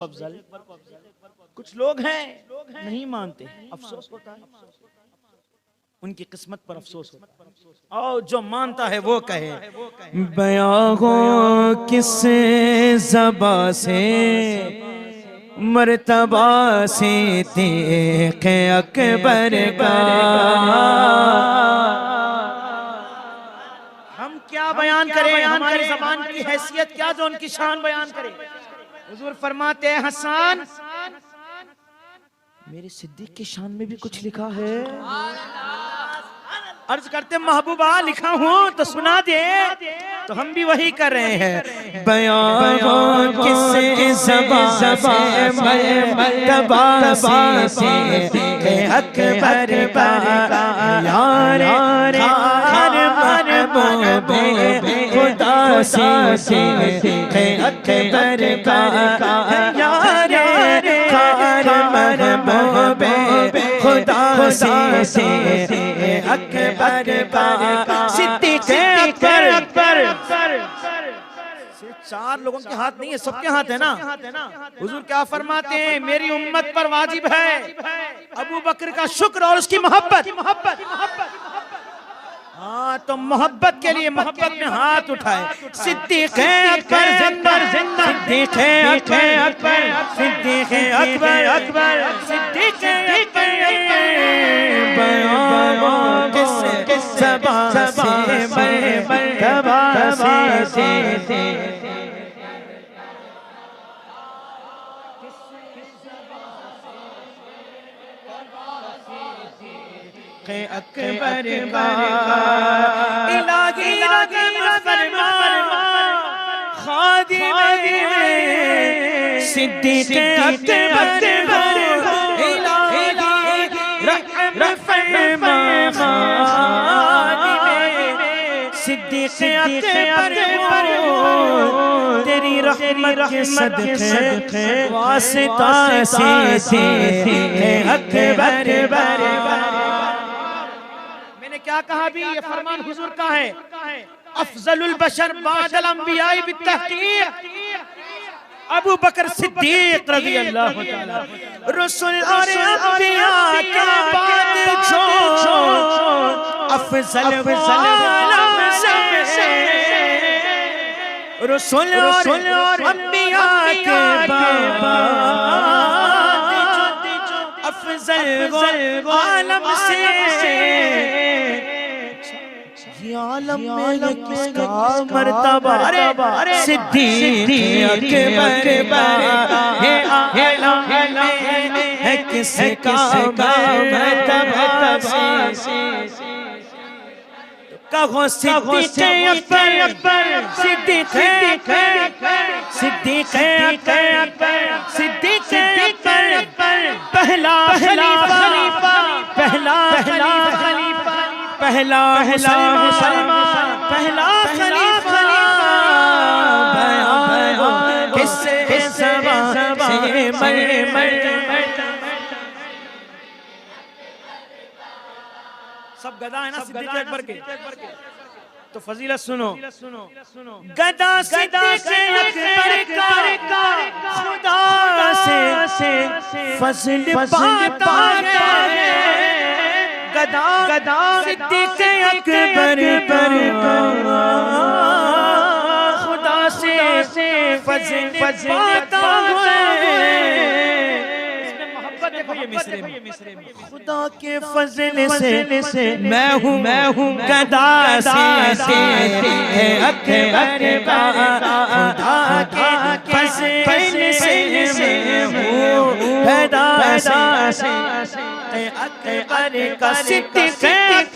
अफजल। कुछ लोग हैं नहीं मानते, अफसोस होता है, उनकी किस्मत पर अफसोस होता है। और जो मानता है वो कहे, बयां हो किस ज़बा से मर्तबा से देखे अकबर का। हम क्या बयान करें, हमारी ज़बान की हैसियत क्या जो उनकी शान बयान करे। हुजूर फरमाते हैं, हसन मेरे सिद्दीक की शान में भी कुछ लिखा है। अर्ज करते महबूबा लिखा हूँ तो सुना दे, तो हम भी वही कर रहे हैं। बयां हो किस ज़बा से मर्तबा से देखे अकबर का। यार खुदा से देखे अकबर का। यार खुदा से अकबर का। सिद्दीक़ अकबर सिर्फ 4 लोगों के हाथ नहीं है, सबके हाथ है ना। हुजूर क्या फरमाते हैं, मेरी उम्मत पर वाजिब है अबू बकर का शुक्र और उसकी मोहब्बत। हाँ, तो मोहब्बत के लिए मोहब्बत में हाथ उठाए। सिद्दीक़ अकबर जिंदा, सिद्दीक़ अकबर, सिद्दीक़ अकबर, सिद्दीक़ अकबर। बयां किस ज़बा से मर्तबा से अकबर का। इलाही फरमा खादिम सिद्दीक़ अकबर इलाही फरमा सिद्दीक़ अकबर तेरी रहमत के सदक़े वास्ता से अकबर। क्या कहा भी, ये फरमान हुजूर का है, अफजलुल बशर बादल अंबियाई बित्तहकीक अबू बकर सिद्दीक रज़ी अल्लाह तआला। रसूल और अंबिया के बाद जो अफजल आलम से, रसूल और अंबिया के बाद अफजल आलम से। आलम में किसका मर्तबा, सिद्दीक़ अकबर है किसका मर्तबा। कहो सिद्दीक़ अकबर, सिद्दीक़ अकबर, सिद्दीक़ अकबर, सिद्दीक़ अकबर, पहला खलीफा, पहला खलीफा, पहला मुसलमान, पहला खलीफा। किस ज़बा से सब गदा है ना सिद्दीक़ अकबर के। तो फजीलत सुनो, गदा सिद्दीक़ अकबर का खुदा से फज़ल पाता है। गदा सिद्दीक़ अकबर पर खुदा से फज़ल पाता है। देखो ये मिसरे में, खुदा के फज़ल से मैं हूँ गदा से अकबर का। खुदा के फज़ल से मैं हूँ गदा से अकबर का। सिद्दीक़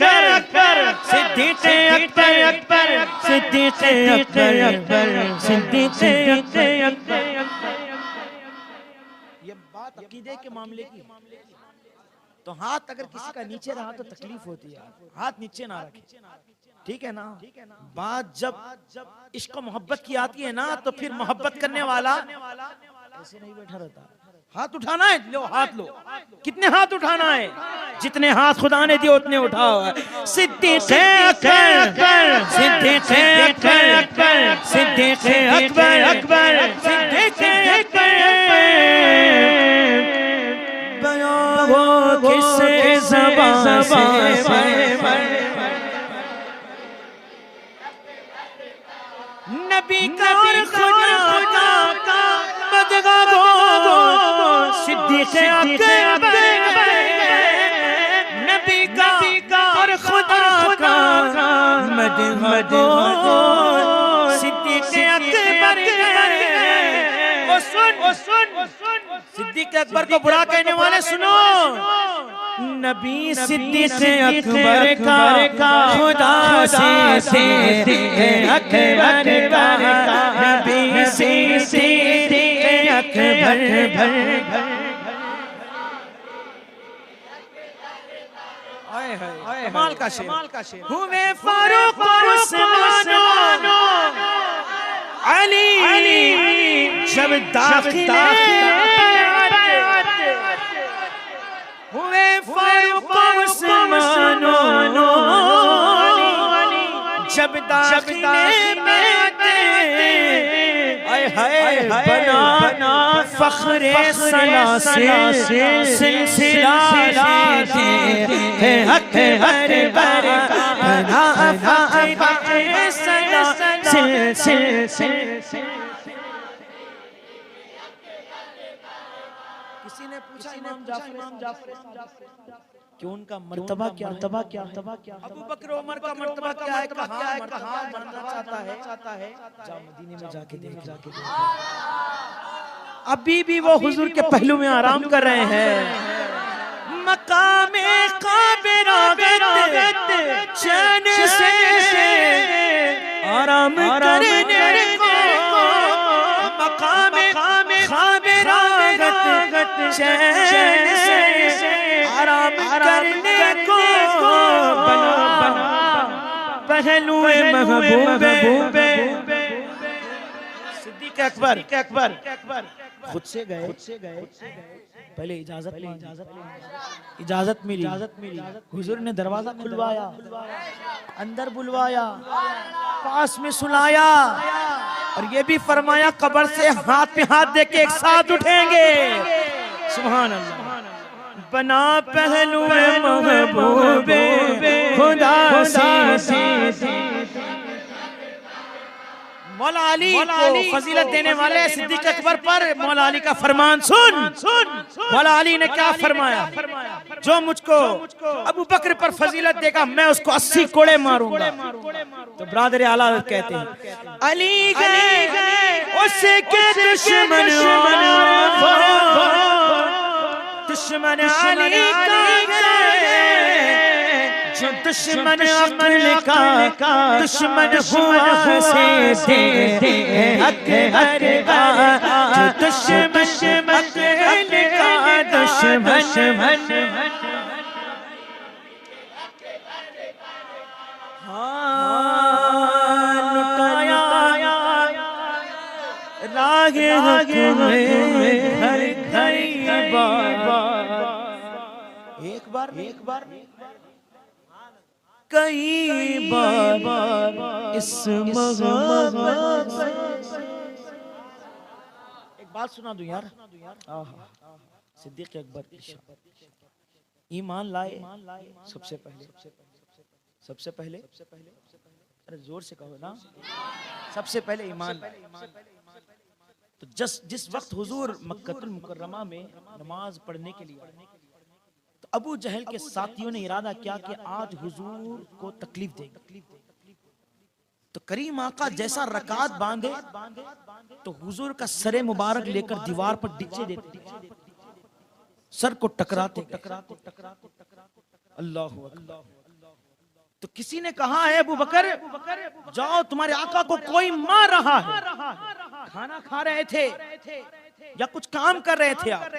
अकबर, सिद्दीक़ अकबर, सिद्दीक़ अकबर, सिद्दीक़ अकबर। ये बात अकीदे के मामले की। तो हाथ अगर किसी का नीचे रहा तो तकलीफ होती है, हाथ नीचे ना रखे, ठीक है ना। बात जब इश्क मोहब्बत की आती है ना, तो फिर मोहब्बत करने वाला ऐसे नहीं बैठा रहता। हाथ उठाना है, लो हाथ लो। कितने हाथ उठाना है, जितने हाथ खुदा ने दिए उतने उठाओ। सिद्दीक़ अकबर, सिद्दीक़ अकबर, सिद्दीक़ अकबर, सिद्दीक़ अकबर। सबा से नबी का और खुदा का मदगा गो सिद्दीक़ अकबर नबी का और खुदा का मदगा गो सिद्दीक़ अकबर ओ सुन सिद्दीक़ अकबर को बुरा कहने वाले सुनो नबी सिद्दीक़ अकबर का खुदा से अकबर का नबी सिद्दीक़ अकबर कमाल का शेर हुए फारूक उस्मान अली जब दाखिल हुए फारूक उस्मान जब दाखिले में आए हाय बना फख्रे सलासिल सिलसिला है हक हर बर बना फख्रे सलासिल किसी ने पूछा इमाम जाफर क्यों उनका मर्तबा क्या अबू बकर उमर का मर्तबा क्या है कहाँ मरना चाहता है जा मदीने में जाके देख अभी भी वो हुजूर के पहलू में आराम कर रहे हैं मकामे काबिरागत चैन से आराम करने को मकामे काबिरागत चैन से आराम करने को बना पहलू महबूबे सिद्दीक़ अकबर खुद से गए पहले इजाजत मिली हुजूर ने दरवाजा खुलवाया अंदर बुलवाया पास में सुलाया और ये भी फरमाया कब्र से हाथ पे हाथ दे के एक साथ उठेंगे सुभान अल्लाह बना पहलू महबूबे खुदा से मौला अली को फजीलत देने वाले सिद्दीक़ अकबर पर मौला अली का फरमान सुन मौला अली ने क्या फरमाया जो मुझको अबू बकर पर फजीलत देगा मैं उसको 80 कोड़े मारूंगा तो ब्रादर आला कहते हैं अली गए उसके दुश्मन अली का जो दुश्मन अक्ल का दुश्मन हुआ से अकबर का जो दुश्मन अक्ल का दुश्मन लुटाया रागे घर एक बार कई बार इस एक बात सुना दूं यार सिद्दीक़ अकबर ईमान लाए सबसे पहले अरे जोर से कहो ना सबसे पहले ईमान तो जिस वक्त हुजूर मक्कतुल मुकर्रमा में नमाज पढ़ने के लिए तो अबू जहल के साथियों ने इरादा किया कि आज हुजूर को तकलीफ देंगे तो करीम आका जैसा रकात बांधे तो हुजूर का सरे मुबारक लेकर दीवार पर नीचे देते सर को टकराते अल्लाह अल्लाह तो किसी ने कहा है अबू बकर जाओ तुम्हारे आका को कोई मार रहा है खाना खा रहे थे या कुछ काम कर रहे थे आप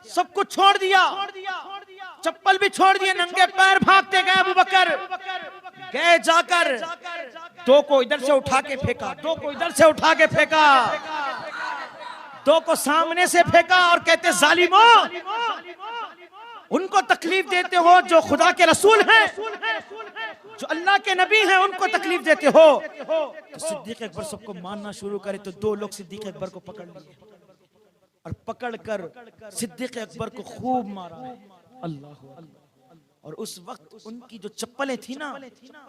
सब कुछ छोड़ दिया चप्पल भी छोड़ दिए नंगे पैर भागते गए अबू बकर गए जाकर दो को इधर से उठा के फेंका दो को इधर से उठा के फेंका दो को सामने से फेंका और कहते जालिमो उनको तकलीफ देते हो जो खुदा के रसूल हैं जो अल्लाह के नबी हैं उनको तकलीफ देते हो तो सिद्दीक़ अकबर सबको मानना शुरू करे तो दो लोग सिद्दीक़ अकबर को पकड़ लिए और पकड़कर सिद्दीक़ अकबर को खूब मारा अल्लाह और उस वक्त उनकी जो चप्पलें थी ना,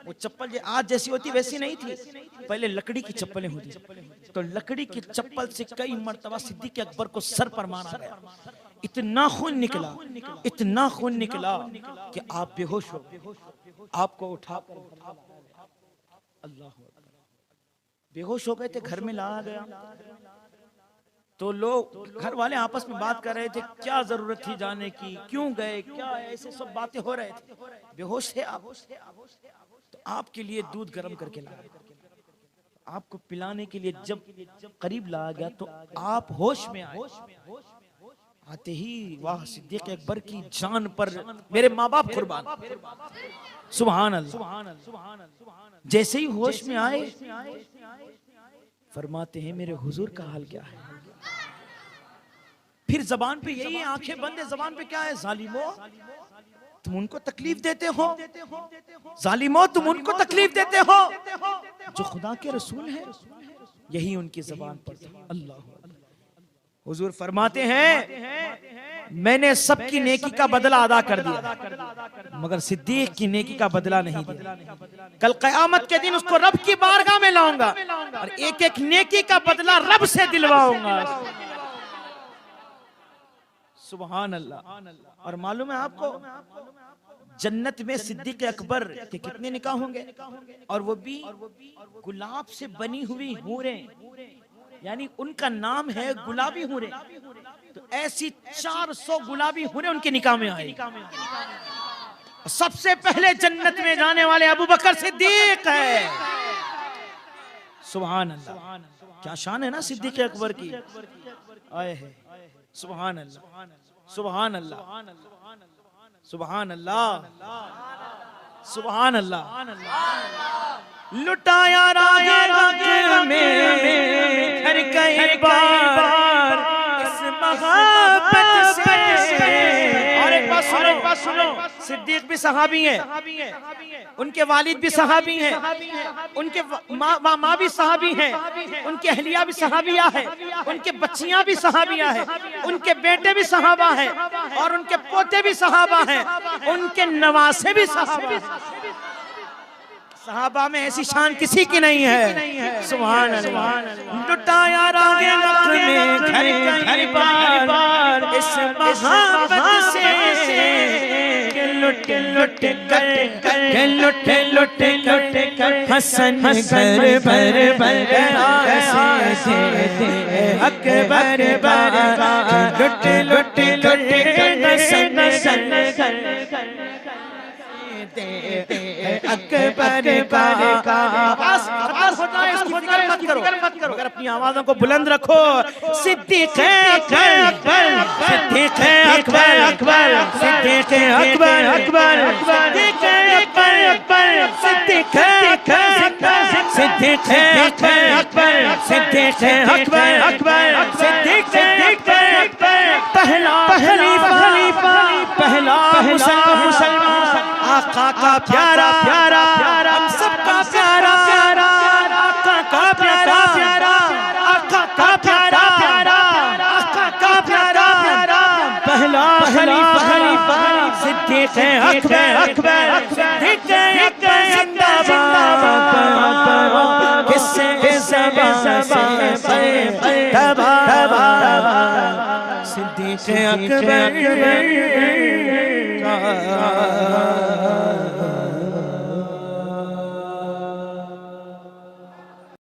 वो चप्पल आज जैसी होती वैसी नहीं थी, पहले लकड़ी की चप्पलें होती। तो लकड़ी की चप्पल से कई मर्तबा सिद्दीक अकबर को सर पर मारा गया। इतना खून निकला, इतना खून निकला कि आप बेहोश हो गए। आपको उठा अल्लाह बेहोश हो गए थे, घर में लाया गया। तो लोग घर वाले आपस में बात कर रहे थे, क्या जरूरत थी जाने की, क्यों गए, क्या ऐसे सब बातें हो रहे थे। बेहोश थे आप, तो आपके लिए दूध गर्म करके लाया, आपको पिलाने के लिए जब करीब लाया गया तो आप होश में आए। आते ही वाह सिद्दीक अकबर की जान पर मेरे माँ बाप कुर्बान, सुभान अल्लाह। जैसे ही होश में आए फरमाते हैं मेरे हुजूर का हाल क्या है। फिर जबान पे यही आंखें बंद है, जबान पे क्या है, जालिमो तुम उनको तकलीफ देते हो, जालिमो तुम उनको तकलीफ देते हो, जो खुदा के रसूल है। यही उनकी जबान पर था। अल्लाह हुजूर फरमाते हैं मैंने सबकी नेकी का बदला अदा कर दिया, मगर सिद्दीक की नेकी का बदला नहीं दिया। कल क़यामत के दिन उसको रब की बारगाह में लाऊंगा और एक एक नेकी का बदला रब से दिलवाऊंगा। सुभान अल्लाह। और मालूम है आपको जन्नत में सिद्दीक अकबर के कितने निकाह होंगे, और वो भी गुलाब से बनी हुई हूरें, यानी उनका नाम है गुलाबी हूरें। तो ऐसी 400 गुलाबी हूरें उनके निकाह में आई। सबसे पहले जन्नत में जाने वाले अबू बकर सिद्दीक है। सुभान अल्लाह, क्या शान है ना सिद्दीक अकबर की। आए है सुभान अल्लाह, सुभान अल्लाह, सुभान अल्लाह, सुभान अल्लाह। लुटाया राह में हर कई बार इस मोहब्बत से। और एक बात सुनो, सिद्दीक भी सहाबी हैं, उनके वालिद भी सहाबी हैं, उनके माँ भी सहाबी हैं, उनकी अहलिया भी सहाबिया है, उनके बच्चियां भी सहाबिया है, उनके बेटे भी सहाबा हैं, और उनके पोते भी सहाबा हैं, उनके नवासे भी सहाबा हैं। सहाबा में ऐसी शान किसी की नहीं है। सुभान अल्लाह। लुटाया राह में घर बार इस मोहब्बत से, लुट लुट कर हसन घर भर से अकबर लुट लुट कर हसन अकबर मत करो, अगर अपनी आवाजों को बुलंद रखो। सिद्दीक अकबर, सिद्दीक अकबर, अकबर सिद्दीक अकबर, अकबर सिद्दीक अकबर, सिद्दीक अकबर, सिद्दीक अकबर, सिद्दीक अकबर, अकबर सिद्दीक अकबर, पहला खलीफा, पहला मुसलमान, आका का प्यारा प्यारा, हम सबका प्यारा प्यारा, आका का प्यारा प्यारा, आका का प्यारा प्यारा, आका का प्यारा प्यारा, पहला खलीफा सिद्दीक अकबर, अकबर सिद्दीक अकबर जिंदाबाद। किससे ज़बान से तबा सिद्दीक अकबर का